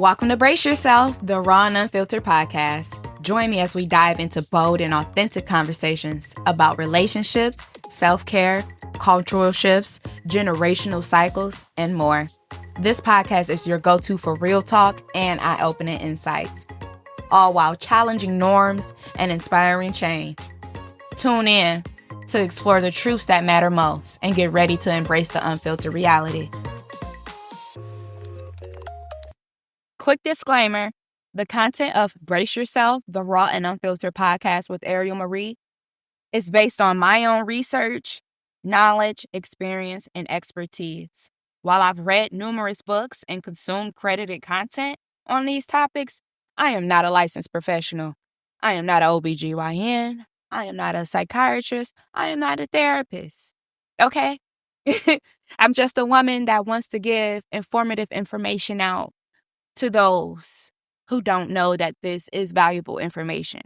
Welcome to Brace Yourself, the Raw and Unfiltered Podcast. Join me as we dive into bold and authentic conversations about relationships, self-care, cultural shifts, generational cycles, and more. This podcast is your go-to for real talk and eye-opening insights, all while challenging norms and inspiring change. Tune in to explore the truths that matter most and get ready to embrace the unfiltered reality. Quick disclaimer, the content of Brace Yourself, the Raw and Unfiltered Podcast with Ariel Marie is based on my own research, knowledge, experience, and expertise. While I've read numerous books and consumed credited content on these topics, I am not a licensed professional. I am not an OBGYN. I am not a psychiatrist. I am not a therapist. Okay? I'm just a woman that wants to give informative information out to those who don't know that this is valuable information.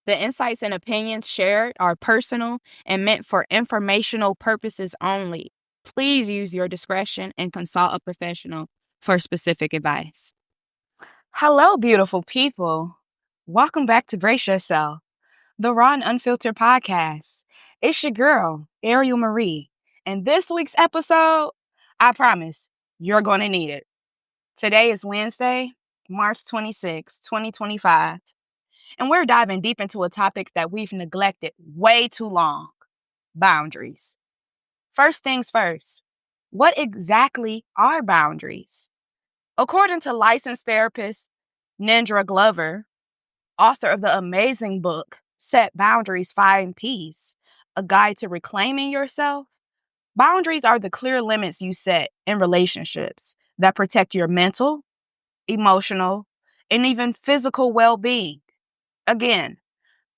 The insights and opinions shared are personal and meant for informational purposes only. Please use your discretion and consult a professional for specific advice. Hello, beautiful people. Welcome back to Brace Yourself, the Raw and Unfiltered Podcast. It's your girl, Ariel Marie. And this week's episode, I promise, you're going to need it. Today is Wednesday, March 26, 2025, and we're diving deep into a topic that we've neglected way too long: boundaries. First things first, what exactly are boundaries? According to licensed therapist Nindra Glover, author of the amazing book, Set Boundaries, Find Peace, a guide to reclaiming yourself, boundaries are the clear limits you set in relationships that protect your mental, emotional, and even physical well-being. Again,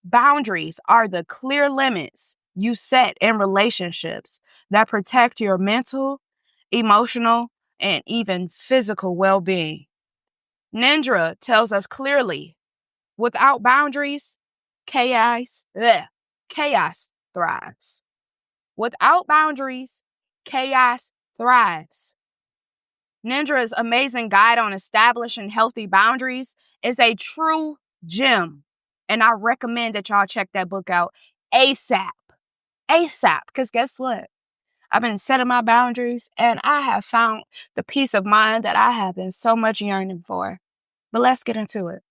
boundaries are the clear limits you set in relationships that protect your mental, emotional, and even physical well-being. Nindra tells us clearly, without boundaries, chaos thrives. Without boundaries, chaos thrives. Nindra's amazing guide on establishing healthy boundaries is a true gem, and I recommend that y'all check that book out ASAP. Because guess what? I've been setting my boundaries, and I have found the peace of mind that I have been so much yearning for. But let's get into it.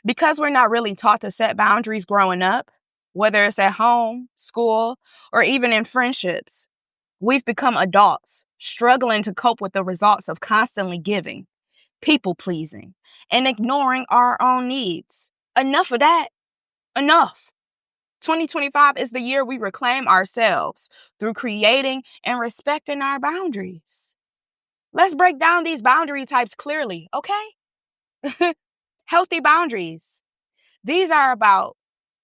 Because we're not really taught to set boundaries growing up, whether it's at home, school, or even in friendships, we've become adults, struggling to cope with the results of constantly giving, people-pleasing, and ignoring our own needs. Enough of that. Enough. 2025 is the year we reclaim ourselves through creating and respecting our boundaries. Let's break down these boundary types clearly, okay? Healthy boundaries. These are about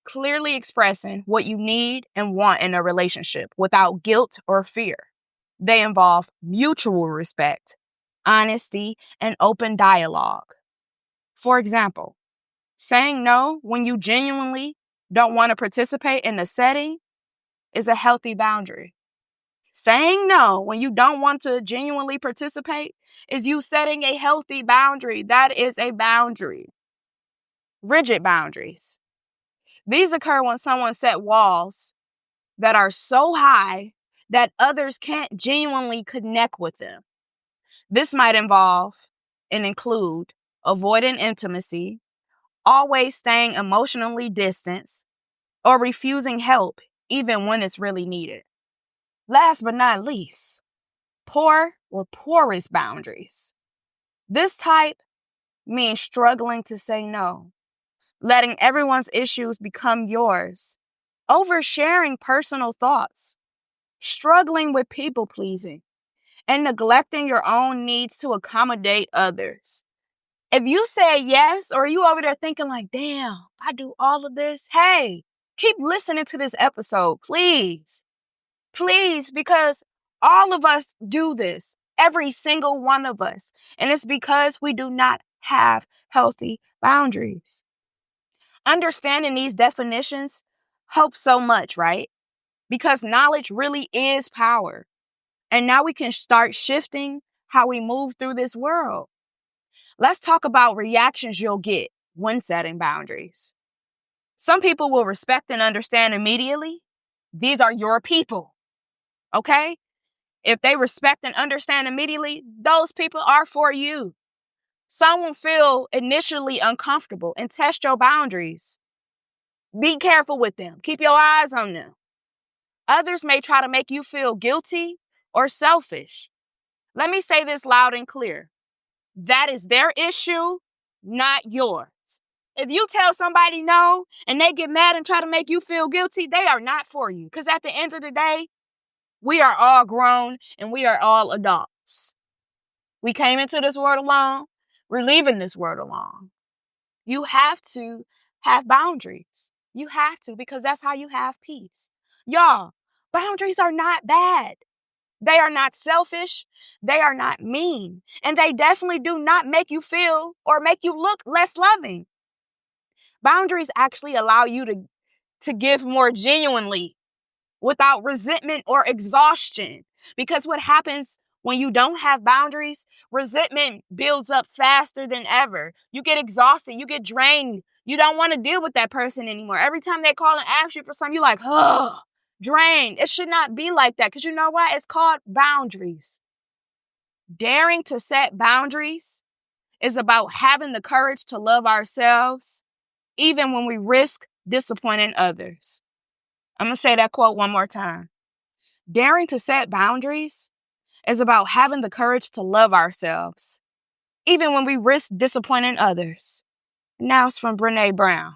clearly expressing what you need and want in a relationship without guilt or fear. They involve mutual respect, honesty, and open dialogue. For example, saying no when you genuinely don't want to participate in the setting is a healthy boundary. Saying no when you don't want to genuinely participate is you setting a healthy boundary. That is a boundary. Rigid boundaries. These occur when someone set walls that are so high that others can't genuinely connect with them. This might involve and include avoiding intimacy, always staying emotionally distant, or refusing help even when it's really needed. Last but not least, poor or porous boundaries. This type means struggling to say no, letting everyone's issues become yours, oversharing personal thoughts, struggling with people-pleasing, and neglecting your own needs to accommodate others. If you say yes, or you over there thinking like, damn, I do all of this, hey, keep listening to this episode, please. Please, because all of us do this, every single one of us. And it's because we do not have healthy boundaries. Understanding these definitions helps so much, right? Because knowledge really is power. And now we can start shifting how we move through this world. Let's talk about reactions you'll get when setting boundaries. Some people will respect and understand immediately. These are your people, okay? If they respect and understand immediately, those people are for you. Some will feel initially uncomfortable and test your boundaries. Be careful with them. Keep your eyes on them. Others may try to make you feel guilty or selfish. Let me say this loud and clear. That is their issue, not yours. If you tell somebody no and they get mad and try to make you feel guilty, they are not for you. Because at the end of the day, we are all grown and we are all adults. We came into this world alone. We're leaving this world alone. You have to have boundaries. You have to, because that's how you have peace. Y'all, boundaries are not bad. They are not selfish. They are not mean. And they definitely do not make you feel or make you look less loving. Boundaries actually allow you to give more genuinely without resentment or exhaustion. Because what happens when you don't have boundaries, resentment builds up faster than ever. You get exhausted. You get drained. You don't want to deal with that person anymore. Every time they call and ask you for something, you're like, oh, drained. It should not be like that, because you know why? It's called boundaries. Daring to set boundaries is about having the courage to love ourselves, even when we risk disappointing others. I'm going to say that quote one more time. Daring to set boundaries is about having the courage to love ourselves, even when we risk disappointing others. Now it's from Brené Brown.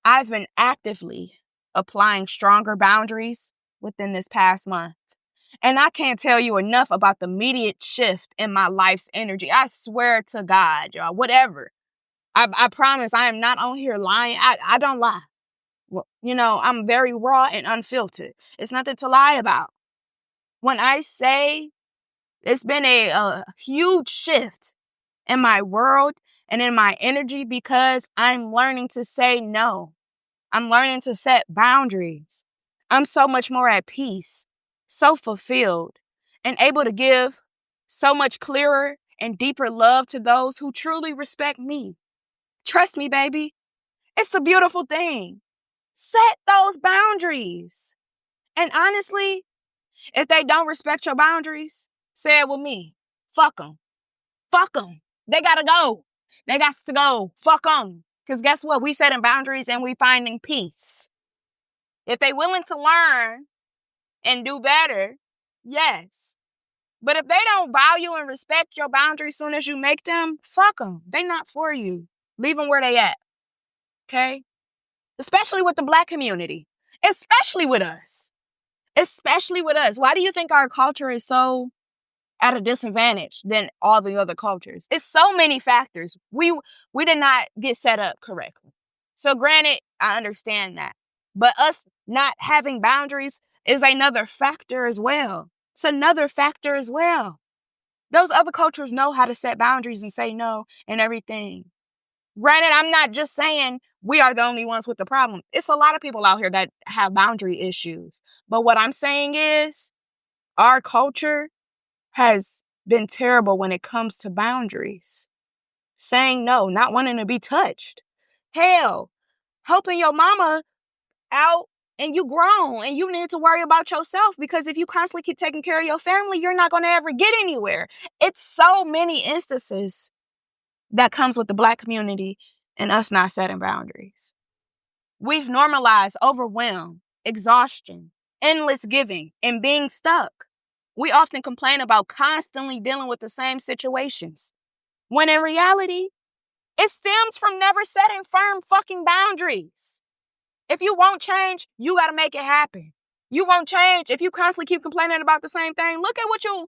I've been actively applying stronger boundaries within this past month. And I can't tell you enough about the immediate shift in my life's energy. I swear to God, y'all, whatever. I promise I am not on here lying. I don't lie. Well, I'm very raw and unfiltered. It's nothing to lie about. When I say it's been a huge shift in my world and in my energy, because I'm learning to say no. I'm learning to set boundaries. I'm so much more at peace, so fulfilled, and able to give so much clearer and deeper love to those who truly respect me. Trust me, baby. It's a beautiful thing. Set those boundaries. And honestly, if they don't respect your boundaries, say it with me. Fuck them. Fuck them. They gotta go. They got to go. Fuck them. Because guess what? We setting boundaries and we finding peace. If they willing to learn and do better, yes. But if they don't value and respect your boundaries soon as you make them, fuck them. They not for you. Leave them where they at. Okay? Especially with the Black community. Especially with us. Especially with us. Why do you think our culture is so at a disadvantage than all the other cultures? It's so many factors. We did not get set up correctly. So granted, I understand that. But us not having boundaries is another factor as well. It's another factor as well. Those other cultures know how to set boundaries and say no and everything. Granted, I'm not just saying we are the only ones with the problem. It's a lot of people out here that have boundary issues. But what I'm saying is our culture has been terrible when it comes to boundaries. Saying no, not wanting to be touched. Hell, helping your mama out and you grown and you need to worry about yourself, because if you constantly keep taking care of your family, you're not going to ever get anywhere. It's so many instances that comes with the Black community and us not setting boundaries. We've normalized overwhelm, exhaustion, endless giving, and being stuck. We often complain about constantly dealing with the same situations, when in reality, it stems from never setting firm fucking boundaries. If you won't change, you got to make it happen. You won't change if you constantly keep complaining about the same thing. Look at what you're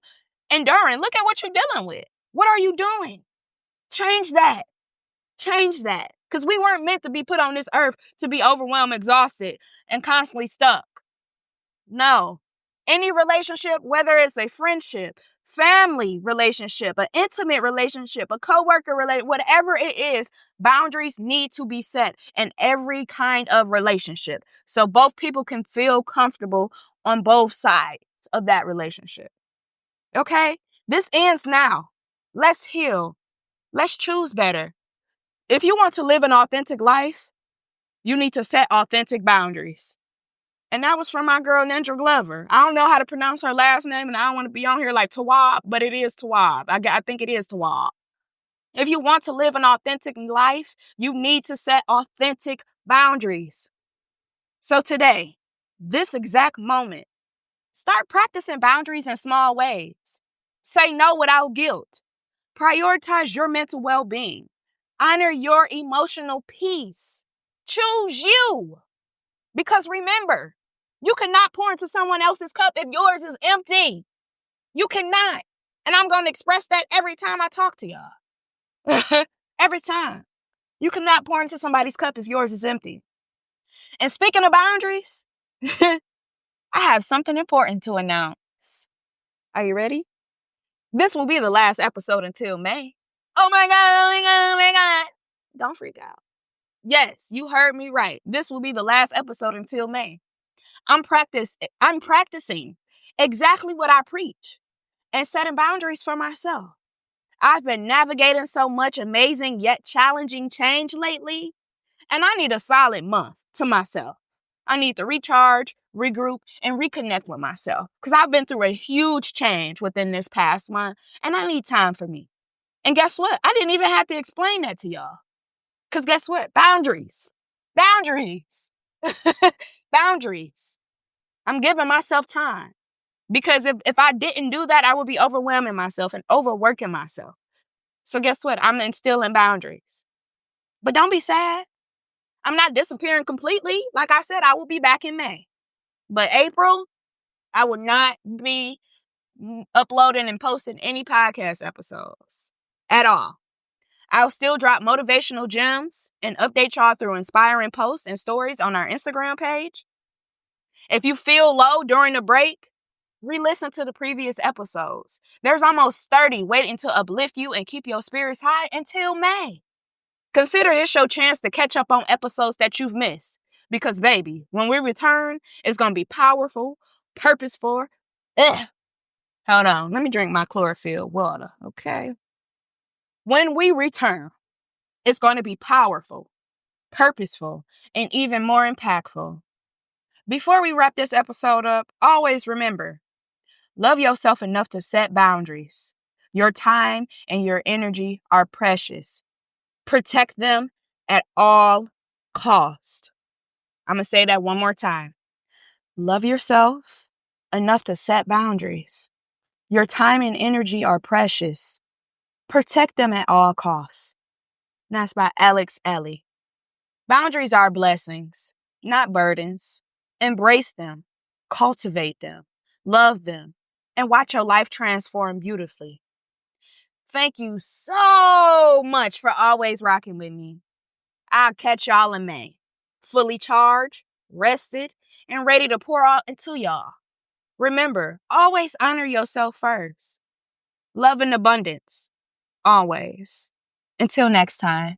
enduring. Look at what you're dealing with. What are you doing? Change that. Change that. Because we weren't meant to be put on this earth to be overwhelmed, exhausted, and constantly stuck. No. Any relationship, whether it's a friendship, family relationship, an intimate relationship, a coworker relationship, whatever it is, boundaries need to be set in every kind of relationship so both people can feel comfortable on both sides of that relationship. Okay? This ends now. Let's heal. Let's choose better. If you want to live an authentic life, you need to set authentic boundaries. And that was from my girl, Ninja Glover. I don't know how to pronounce her last name, and I don't want to be on here like Tawab, but it is Tawab. I think it is Tawab. If you want to live an authentic life, you need to set authentic boundaries. So today, this exact moment, start practicing boundaries in small ways. Say no without guilt. Prioritize your mental well-being. Honor your emotional peace. Choose you. Because remember, you cannot pour into someone else's cup if yours is empty. You cannot. And I'm going to express that every time I talk to y'all. Every time. You cannot pour into somebody's cup if yours is empty. And speaking of boundaries, I have something important to announce. Are you ready? This will be the last episode until May. Oh my God, oh my God, oh my God. Don't freak out. Yes, you heard me right. This will be the last episode until May. I'm practicing exactly what I preach and setting boundaries for myself. I've been navigating so much amazing yet challenging change lately, and I need a solid month to myself. I need to recharge, regroup, and reconnect with myself because I've been through a huge change within this past month, and I need time for me. And guess what? I didn't even have to explain that to y'all. Because guess what? Boundaries. Boundaries. I'm giving myself time. Because if I didn't do that, I would be overwhelming myself and overworking myself. So guess what? I'm instilling boundaries. But don't be sad. I'm not disappearing completely. Like I said, I will be back in May. But April, I will not be uploading and posting any podcast episodes at all. I'll still drop motivational gems and update y'all through inspiring posts and stories on our Instagram page. If you feel low during the break, re-listen to the previous episodes. There's almost 30 waiting to uplift you and keep your spirits high until May. Consider this your chance to catch up on episodes that you've missed. Because, baby, when we return, it's going to be powerful, purposeful. Hold on. Let me drink my chlorophyll water, okay? When we return, it's going to be powerful, purposeful, and even more impactful. Before we wrap this episode up, always remember, love yourself enough to set boundaries. Your time and your energy are precious. Protect them at all cost. I'm going to say that one more time. Love yourself enough to set boundaries. Your time and energy are precious. Protect them at all costs. And that's by Alex Ellie. Boundaries are blessings, not burdens. Embrace them, cultivate them, love them, and watch your life transform beautifully. Thank you so much for always rocking with me. I'll catch y'all in May, fully charged, rested, and ready to pour out into y'all. Remember, always honor yourself first. Love in abundance, always. Until next time.